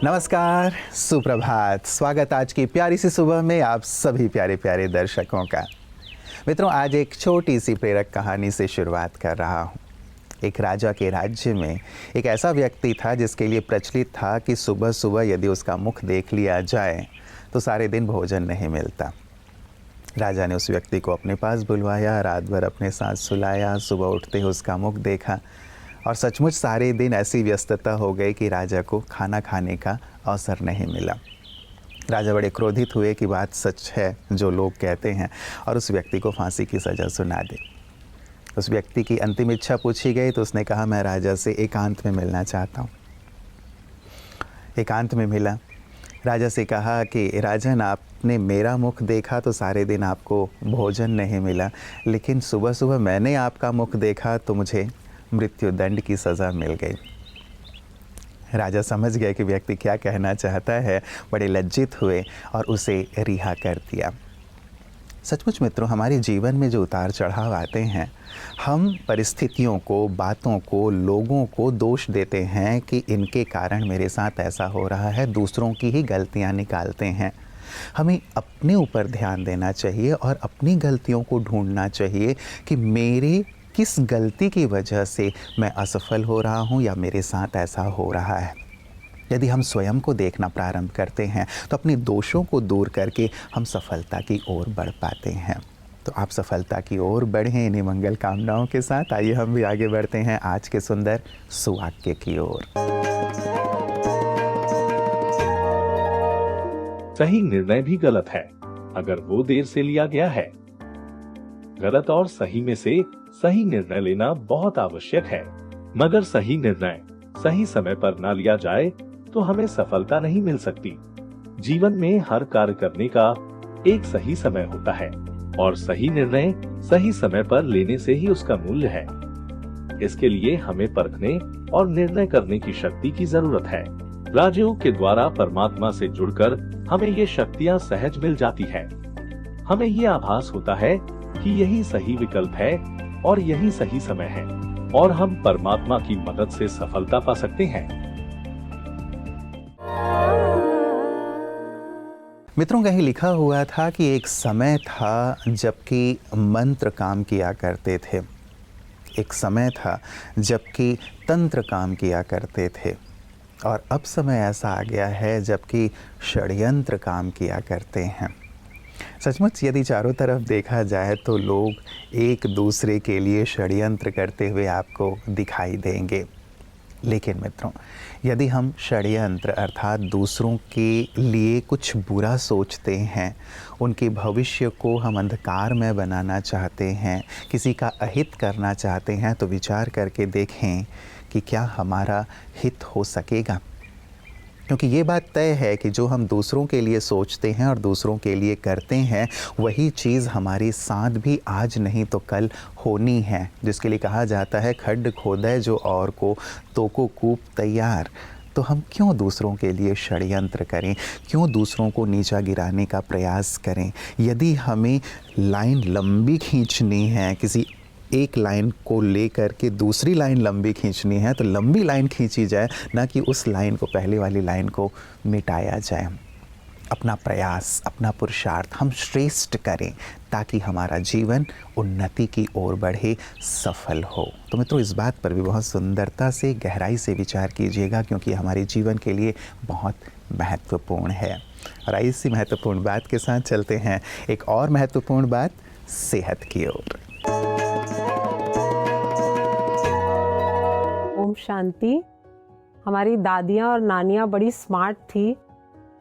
नमस्कार, सुप्रभात। स्वागत आज की प्यारी सी सुबह में आप सभी प्यारे प्यारे दर्शकों का। मित्रों, आज एक छोटी सी प्रेरक कहानी से शुरुआत कर रहा हूँ। एक राजा के राज्य में एक ऐसा व्यक्ति था जिसके लिए प्रचलित था कि सुबह सुबह यदि उसका मुख देख लिया जाए तो सारे दिन भोजन नहीं मिलता। राजा ने उस व्यक्ति को अपने पास बुलवाया, रात भर अपने साथ सुलाया, सुबह उठते ही उसका मुख देखा और सचमुच सारे दिन ऐसी व्यस्तता हो गई कि राजा को खाना खाने का अवसर नहीं मिला। राजा बड़े क्रोधित हुए कि बात सच है जो लोग कहते हैं और उस व्यक्ति को फांसी की सज़ा सुना दे। उस व्यक्ति की अंतिम इच्छा पूछी गई तो उसने कहा, मैं राजा से एकांत में मिलना चाहता हूँ। एकांत में मिला। राजा से कहा कि राजन, आपने मेरा मुख देखा तो सारे दिन आपको भोजन नहीं मिला, लेकिन सुबह सुबह मैंने आपका मुख देखा तो मुझे मृत्युदंड की सज़ा मिल गई। राजा समझ गए कि व्यक्ति क्या कहना चाहता है, बड़े लज्जित हुए और उसे रिहा कर दिया। सचमुच मित्रों, हमारे जीवन में जो उतार चढ़ाव आते हैं, हम परिस्थितियों को, बातों को, लोगों को दोष देते हैं कि इनके कारण मेरे साथ ऐसा हो रहा है, दूसरों की ही गलतियां निकालते हैं। हमें अपने ऊपर ध्यान देना चाहिए और अपनी गलतियों को ढूंढना चाहिए कि मेरे किस गलती की वजह से मैं असफल हो रहा हूँ या मेरे साथ ऐसा हो रहा है। यदि हम स्वयं को देखना प्रारंभ करते हैं तो अपने दोषों को दूर करके हम सफलता की ओर बढ़ पाते हैं। तो आप सफलता की ओर बढ़ें इन्हीं मंगल कामनाओं के साथ। आइए हम भी आगे बढ़ते हैं आज के सुंदर सुवाक्य की ओर। सही निर्णय भी गलत है अगर वो देर से लिया गया है। गलत और सही में से सही निर्णय लेना बहुत आवश्यक है, मगर सही निर्णय सही समय पर ना लिया जाए तो हमें सफलता नहीं मिल सकती। जीवन में हर कार्य करने का एक सही समय होता है और सही निर्णय सही समय पर लेने से ही उसका मूल्य है। इसके लिए हमें परखने और निर्णय करने की शक्ति की जरूरत है। राजयों के द्वारा परमात्मा से जुड़कर हमें ये शक्तियाँ सहज मिल जाती है। हमें ये आभास होता है कि यही सही विकल्प है और यही सही समय है और हम परमात्मा की मदद से सफलता पा सकते हैं। मित्रों, कहीं लिखा हुआ था कि एक समय था जबकि मंत्र काम किया करते थे, एक समय था जबकि तंत्र काम किया करते थे और अब समय ऐसा आ गया है जबकि षड्यंत्र काम किया करते हैं। सचमुच यदि चारों तरफ देखा जाए तो लोग एक दूसरे के लिए षड्यंत्र करते हुए आपको दिखाई देंगे। लेकिन मित्रों, यदि हम षड्यंत्र अर्थात दूसरों के लिए कुछ बुरा सोचते हैं, उनके भविष्य को हम अंधकार में बनाना चाहते हैं, किसी का अहित करना चाहते हैं, तो विचार करके देखें कि क्या हमारा हित हो सकेगा। क्योंकि ये बात तय है कि जो हम दूसरों के लिए सोचते हैं और दूसरों के लिए करते हैं, वही चीज़ हमारे साथ भी आज नहीं तो कल होनी है। जिसके लिए कहा जाता है, खड्ड खोदे जो और को तो को कूप तैयार। तो हम क्यों दूसरों के लिए षड्यंत्र करें, क्यों दूसरों को नीचा गिराने का प्रयास करें। यदि हमें लाइन लंबी खींचनी है, किसी एक लाइन को लेकर के दूसरी लाइन लंबी खींचनी है, तो लंबी लाइन खींची जाए, ना कि उस लाइन को, पहले वाली लाइन को मिटाया जाए। अपना प्रयास, अपना पुरुषार्थ हम श्रेष्ठ करें ताकि हमारा जीवन उन्नति की ओर बढ़े, सफल हो। तो मित्रों, इस बात पर भी बहुत सुंदरता से, गहराई से विचार कीजिएगा, क्योंकि हमारे जीवन के लिए बहुत महत्वपूर्ण है। और इसी महत्वपूर्ण बात के साथ चलते हैं एक और महत्वपूर्ण बात, सेहत की ओर। ओम शांति। हमारी दादियाँ और नानियाँ बड़ी स्मार्ट थी।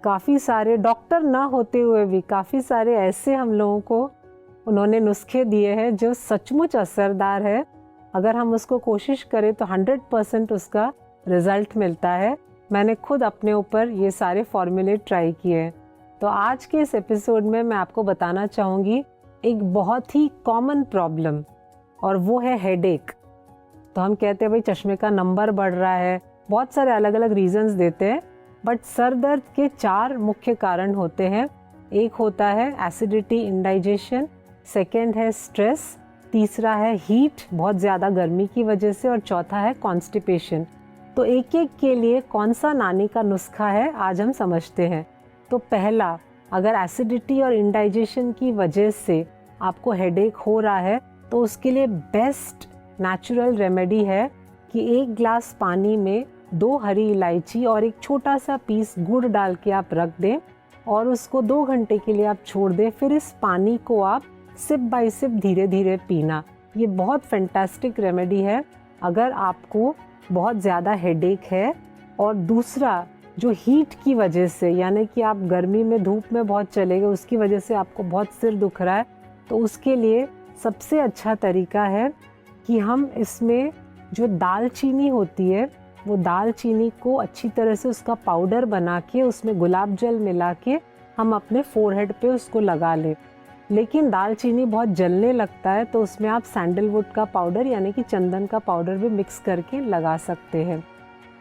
काफ़ी सारे डॉक्टर ना होते हुए भी काफ़ी सारे ऐसे हम लोगों को उन्होंने नुस्खे दिए हैं जो सचमुच असरदार है। अगर हम उसको कोशिश करें तो 100% उसका रिज़ल्ट मिलता है। मैंने खुद अपने ऊपर ये सारे फॉर्मूले ट्राई किए। तो आज के इस एपिसोड में मैं आपको बताना चाहूँगी एक बहुत ही कॉमन प्रॉब्लम, और वो है हेडेक। तो हम कहते हैं भाई चश्मे का नंबर बढ़ रहा है, बहुत सारे अलग अलग रीजंस देते हैं, बट सर दर्द के 4 मुख्य कारण होते हैं। एक होता है एसिडिटी, इंडाइजेशन, सेकंड है स्ट्रेस, तीसरा है हीट, बहुत ज़्यादा गर्मी की वजह से, और चौथा है कॉन्स्टिपेशन। तो एक एक के लिए कौन सा नानी का नुस्खा है आज हम समझते हैं। तो पहला, अगर एसिडिटी और इंडाइजेशन की वजह से आपको हेडेक हो रहा है तो उसके लिए बेस्ट नेचुरल रेमेडी है कि 1 ग्लास पानी में 2 हरी इलायची और एक छोटा सा पीस गुड़ डाल के आप रख दें और उसको 2 घंटे के लिए आप छोड़ दें। फिर इस पानी को आप सिप बाय सिप धीरे धीरे पीना। ये बहुत फैंटास्टिक रेमेडी है अगर आपको बहुत ज़्यादा हेडेक है। और दूसरा, जो हीट की वजह से, यानी कि आप गर्मी में धूप में बहुत चले गए, उसकी वजह से आपको बहुत सिर दुख रहा है, तो उसके लिए सबसे अच्छा तरीका है कि हम इसमें जो दालचीनी होती है वो दालचीनी को अच्छी तरह से उसका पाउडर बना के उसमें गुलाब जल मिला के हम अपने फोरहेड पे उसको लगा लें। लेकिन दालचीनी बहुत जलने लगता है तो उसमें आप सैंडलवुड का पाउडर यानी कि चंदन का पाउडर भी मिक्स करके लगा सकते हैं।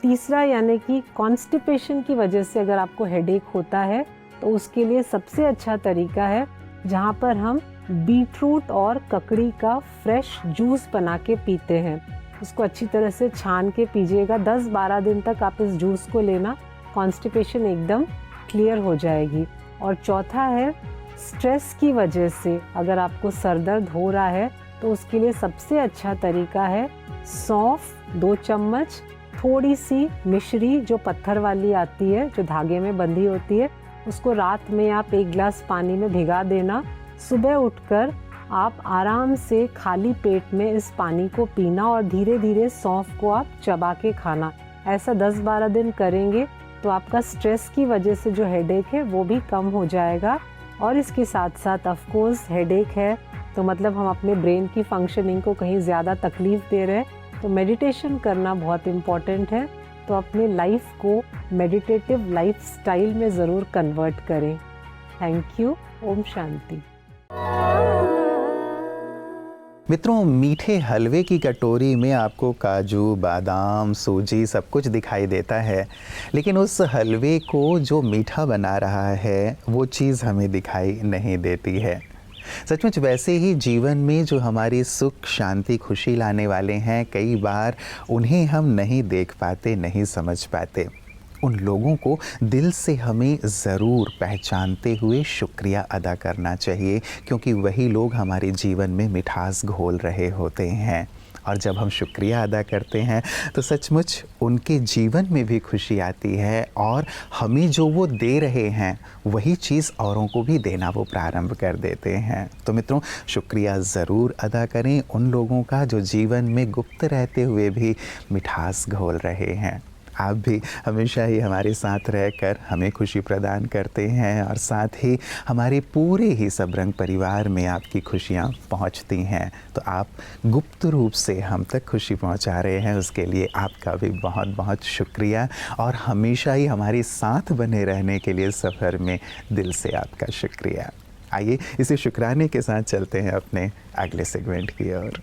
तीसरा, यानी कि कॉन्स्टिपेशन की वजह से अगर आपको हेडेक होता है तो उसके लिए सबसे अच्छा तरीका है जहाँ पर हम बीटरूट और ककड़ी का फ्रेश जूस बना के पीते हैं। उसको अच्छी तरह से छान के पीजिएगा। 10-12 दिन तक आप इस जूस को लेना, कॉन्स्टिपेशन एकदम क्लियर हो जाएगी। और चौथा है, स्ट्रेस की वजह से अगर आपको सर दर्द हो रहा है तो उसके लिए सबसे अच्छा तरीका है सौंफ 2 चम्मच, थोड़ी सी मिश्री जो पत्थर वाली आती है जो धागे में बंधी होती है, उसको रात में आप 1 गिलास पानी में भिगा देना। सुबह उठकर आप आराम से खाली पेट में इस पानी को पीना और धीरे धीरे सौंफ को आप चबा के खाना। ऐसा 10-12 दिन करेंगे तो आपका स्ट्रेस की वजह से जो हेडेक है वो भी कम हो जाएगा। और इसके साथ साथ ऑफ कोर्स हेडेक है तो मतलब हम अपने ब्रेन की फंक्शनिंग को कहीं ज़्यादा तकलीफ़ दे रहे हैं, तो मेडिटेशन करना बहुत इम्पॉर्टेंट है। तो अपने लाइफ को मेडिटेटिव लाइफ स्टाइल में ज़रूर कन्वर्ट करें। Thank you. ओम शांति। मित्रों, मीठे हलवे की कटोरी में आपको काजू, बादाम, सूजी सब कुछ दिखाई देता है, लेकिन उस हलवे को जो मीठा बना रहा है वो चीज़ हमें दिखाई नहीं देती है। सचमुच वैसे ही जीवन में जो हमारी सुख, शांति, खुशी लाने वाले हैं, कई बार उन्हें हम नहीं देख पाते, नहीं समझ पाते। उन लोगों को दिल से हमें ज़रूर पहचानते हुए शुक्रिया अदा करना चाहिए, क्योंकि वही लोग हमारे जीवन में मिठास घोल रहे होते हैं। और जब हम शुक्रिया अदा करते हैं तो सचमुच उनके जीवन में भी खुशी आती है और हमें जो वो दे रहे हैं वही चीज़ औरों को भी देना वो प्रारंभ कर देते हैं। तो मित्रों, शुक्रिया ज़रूर अदा करें उन लोगों का जो जीवन में गुप्त रहते हुए भी मिठास घोल रहे हैं। आप भी हमेशा ही हमारे साथ रहकर हमें खुशी प्रदान करते हैं और साथ ही हमारे पूरे ही सबरंग परिवार में आपकी खुशियाँ पहुँचती हैं। तो आप गुप्त रूप से हम तक खुशी पहुँचा रहे हैं, उसके लिए आपका भी बहुत बहुत शुक्रिया। और हमेशा ही हमारे साथ बने रहने के लिए सफ़र में दिल से आपका शुक्रिया। आइए इसी शुक्राने के साथ चलते हैं अपने अगले सेगमेंट की ओर।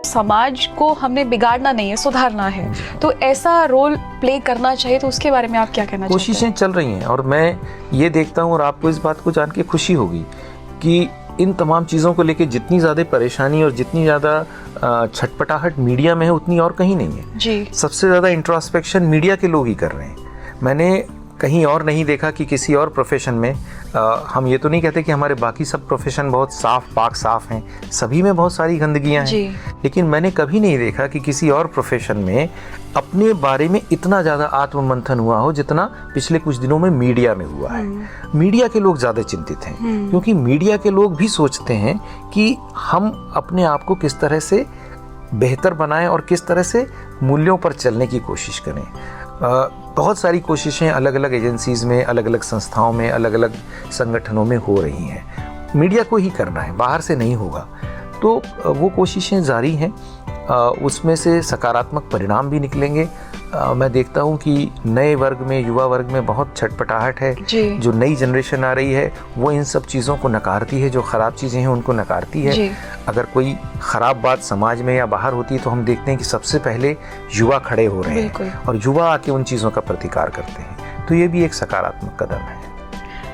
समाज को हमने बिगाड़ना नहीं है, सुधारना है, तो ऐसा रोल प्ले करना चाहिए। तो उसके बारे में आप क्या कहना चाहते हैं? कोशिशें चल रही हैं और मैं ये देखता हूँ और आपको इस बात को जान के खुशी होगी कि इन तमाम चीज़ों को लेके जितनी ज़्यादा परेशानी और जितनी ज़्यादा छटपटाहट मीडिया में है उतनी और कहीं नहीं है जी। सबसे ज़्यादा इंट्रोस्पेक्शन मीडिया के लोग ही कर रहे हैं। मैंने कहीं और नहीं देखा कि किसी और प्रोफेशन में हम ये तो नहीं कहते कि हमारे बाकी सब प्रोफेशन बहुत साफ पाक साफ हैं, सभी में बहुत सारी गंदगियां हैं, लेकिन मैंने कभी नहीं देखा कि किसी और प्रोफेशन में अपने बारे में इतना ज़्यादा आत्ममंथन हुआ हो जितना पिछले कुछ दिनों में मीडिया में हुआ है। मीडिया के लोग ज़्यादा चिंतित हैं क्योंकि मीडिया के लोग भी सोचते हैं कि हम अपने आप को किस तरह से बेहतर बनाएं और किस तरह से मूल्यों पर चलने की कोशिश करें। बहुत सारी कोशिशें अलग अलग एजेंसीज़ में, अलग अलग संस्थाओं में, अलग अलग संगठनों में हो रही हैं। मीडिया को ही करना है, बाहर से नहीं होगा। तो वो कोशिशें जारी हैं, उसमें से सकारात्मक परिणाम भी निकलेंगे। मैं देखता हूँ कि नए वर्ग में, युवा वर्ग में बहुत छटपटाहट है। जो नई जनरेशन आ रही है वो इन सब चीज़ों को नकारती है, जो ख़राब चीज़ें हैं उनको नकारती है। अगर कोई ख़राब बात समाज में या बाहर होती है तो हम देखते हैं कि सबसे पहले युवा खड़े हो रहे हैं और युवा आके उन चीज़ों का प्रतिकार करते हैं। तो ये भी एक सकारात्मक कदम है।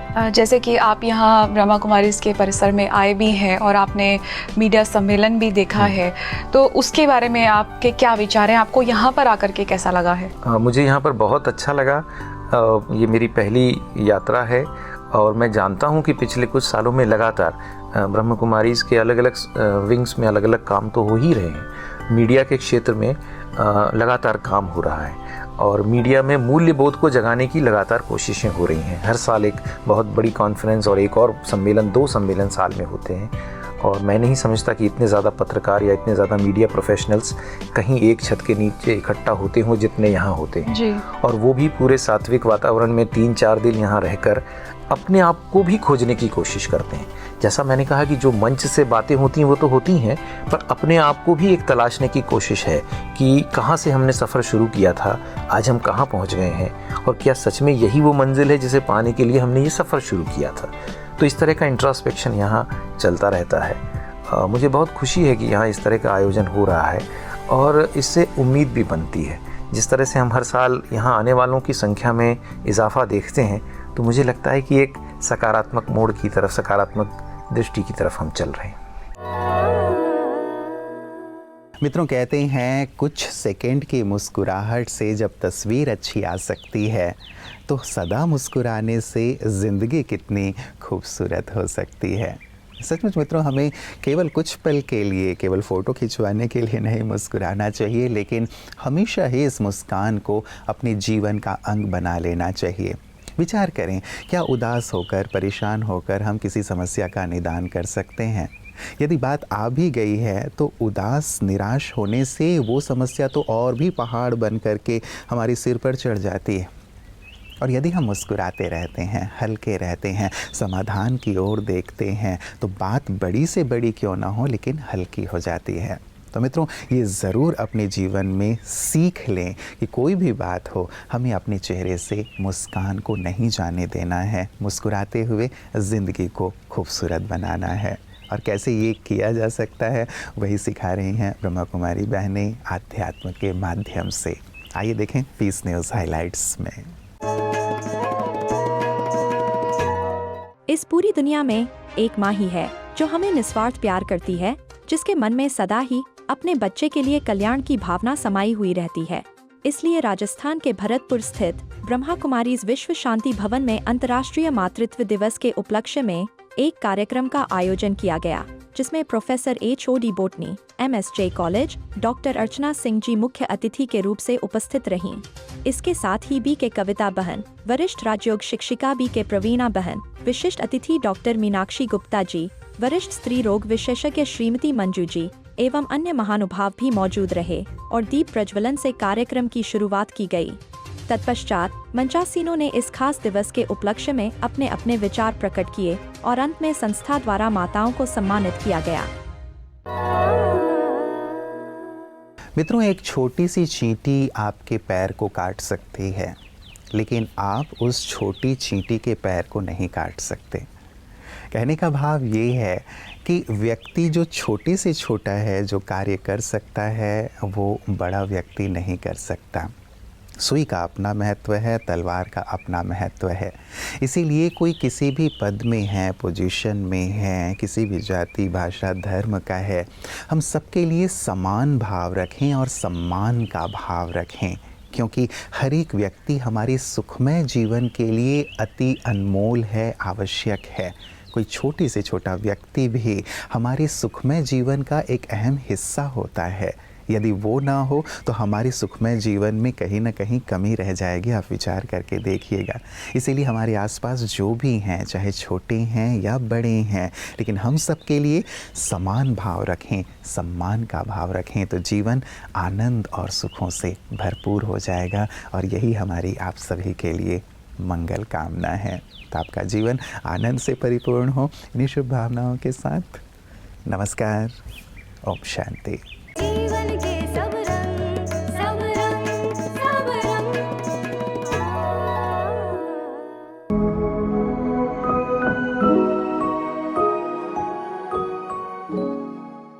जैसे कि आप यहाँ ब्रह्मा कुमारीज़ के परिसर में आए भी हैं और आपने मीडिया सम्मेलन भी देखा है, तो उसके बारे में आपके क्या विचार हैं? आपको यहाँ पर आकर के कैसा लगा है? मुझे यहाँ पर बहुत अच्छा लगा। ये मेरी पहली यात्रा है और मैं जानता हूँ कि पिछले कुछ सालों में लगातार ब्रह्मा कुमारीज़ के अलग अलग विंग्स में अलग अलग काम तो हो ही रहे हैं। मीडिया के क्षेत्र में लगातार काम हो रहा है और मीडिया में मूल्य बोध को जगाने की लगातार कोशिशें हो रही हैं। हर साल एक बहुत बड़ी कॉन्फ्रेंस और एक और सम्मेलन, 2 सम्मेलन साल में होते हैं और मैं नहीं समझता कि इतने ज़्यादा पत्रकार या इतने ज़्यादा मीडिया प्रोफेशनल्स कहीं एक छत के नीचे इकट्ठा होते हों जितने यहाँ होते हैं जी। और वो भी पूरे सात्विक वातावरण में 3-4 दिन यहाँ रहकर अपने आप को भी खोजने की कोशिश करते हैं। जैसा मैंने कहा कि जो मंच से बातें होती हैं वो तो होती हैं, पर अपने आप को भी एक तलाशने की कोशिश है कि कहाँ से हमने सफ़र शुरू किया था, आज हम कहाँ पहुँच गए हैं और क्या सच में यही वो मंजिल है जिसे पाने के लिए हमने ये सफ़र शुरू किया था। तो इस तरह का इंट्रोस्पेक्शन यहाँ चलता रहता है। मुझे बहुत खुशी है कि यहाँ इस तरह का आयोजन हो रहा है और इससे उम्मीद भी बनती है। जिस तरह से हम हर साल यहाँ आने वालों की संख्या में इजाफा देखते हैं तो मुझे लगता है कि एक सकारात्मक मोड़ की तरफ, सकारात्मक दृष्टि की तरफ हम चल रहे हैं। मित्रों, कहते हैं कुछ सेकंड की मुस्कुराहट से जब तस्वीर अच्छी आ सकती है तो सदा मुस्कुराने से ज़िंदगी कितनी खूबसूरत हो सकती है। सचमुच मित्रों, हमें केवल कुछ पल के लिए, केवल फ़ोटो खिंचवाने के लिए नहीं मुस्कुराना चाहिए, लेकिन हमेशा ही इस मुस्कान को अपने जीवन का अंग बना लेना चाहिए। विचार करें, क्या उदास होकर, परेशान होकर हम किसी समस्या का निदान कर सकते हैं? यदि बात आ भी गई है तो उदास, निराश होने से वो समस्या तो और भी पहाड़ बन करके हमारे सिर पर चढ़ जाती है। और यदि हम मुस्कुराते रहते हैं, हल्के रहते हैं, समाधान की ओर देखते हैं, तो बात बड़ी से बड़ी क्यों ना हो लेकिन हल्की हो जाती है। तो मित्रों, ये ज़रूर अपने जीवन में सीख लें कि कोई भी बात हो, हमें अपने चेहरे से मुस्कान को नहीं जाने देना है। मुस्कुराते हुए ज़िंदगी को खूबसूरत बनाना है। और कैसे ये किया जा सकता है, वही सिखा रही हैं ब्रह्मा कुमारी बहनें आध्यात्म के माध्यम से। आइए देखें पीस न्यूज़ हाइलाइट्स में। इस पूरी दुनिया में एक माँ ही है जो हमें निस्वार्थ प्यार करती है, जिसके मन में सदा ही अपने बच्चे के लिए कल्याण की भावना समाई हुई रहती है। इसलिए राजस्थान के भरतपुर स्थित ब्रह्मा कुमारीज विश्व शांति भवन में अंतर्राष्ट्रीय मातृत्व दिवस के उपलक्ष्य में एक कार्यक्रम का आयोजन किया गया, जिसमें professor HOD botany, MSJ college, doctor Archana Singh ji मुख्य अतिथि के रूप से उपस्थित रहीं। इसके साथ ही BK कविता बहन, वरिष्ठ राजयोग शिक्षिका BK प्रवीणा बहन, विशिष्ट अतिथि डॉक्टर मीनाक्षी गुप्ता जी, वरिष्ठ स्त्री रोग विशेषज्ञ श्रीमती मंजू जी एवं अन्य महानुभाव भी मौजूद रहे और दीप प्रज्वलन से कार्यक्रम की शुरुआत की गई। तत्पश्चात मंचासीनों ने इस खास दिवस के उपलक्ष्य में अपने अपने विचार प्रकट किए और अंत में संस्था द्वारा माताओं को सम्मानित किया गया। मित्रों, एक छोटी सी चींटी आपके पैर को काट सकती है, लेकिन आप उस छोटी चींटी के पैर को नहीं काट सकते। कहने का भाव ये है कि व्यक्ति जो छोटे से छोटा है, जो कार्य कर सकता है, वो बड़ा व्यक्ति नहीं कर सकता। सुई का अपना महत्व है, तलवार का अपना महत्व है। इसीलिए कोई किसी भी पद में है, पोजीशन में है, किसी भी जाति, भाषा, धर्म का है, हम सबके लिए समान भाव रखें और सम्मान का भाव रखें, क्योंकि हर एक व्यक्ति हमारे सुखमय जीवन के लिए अति अनमोल है, आवश्यक है। कोई छोटी से छोटा व्यक्ति भी हमारे सुखमय जीवन का एक अहम हिस्सा होता है। यदि वो ना हो तो हमारे सुखमय जीवन में कहीं ना कहीं कमी रह जाएगी। आप विचार करके देखिएगा। इसीलिए हमारे आसपास जो भी हैं, चाहे छोटे हैं या बड़े हैं, लेकिन हम सब के लिए समान भाव रखें, सम्मान का भाव रखें, तो जीवन आनंद और सुखों से भरपूर हो जाएगा। और यही हमारी आप सभी के लिए मंगल कामना है। तो आपका जीवन आनंद से परिपूर्ण हो। इन्हीं शुभ भावनाओं के साथ नमस्कार। ओम शांति।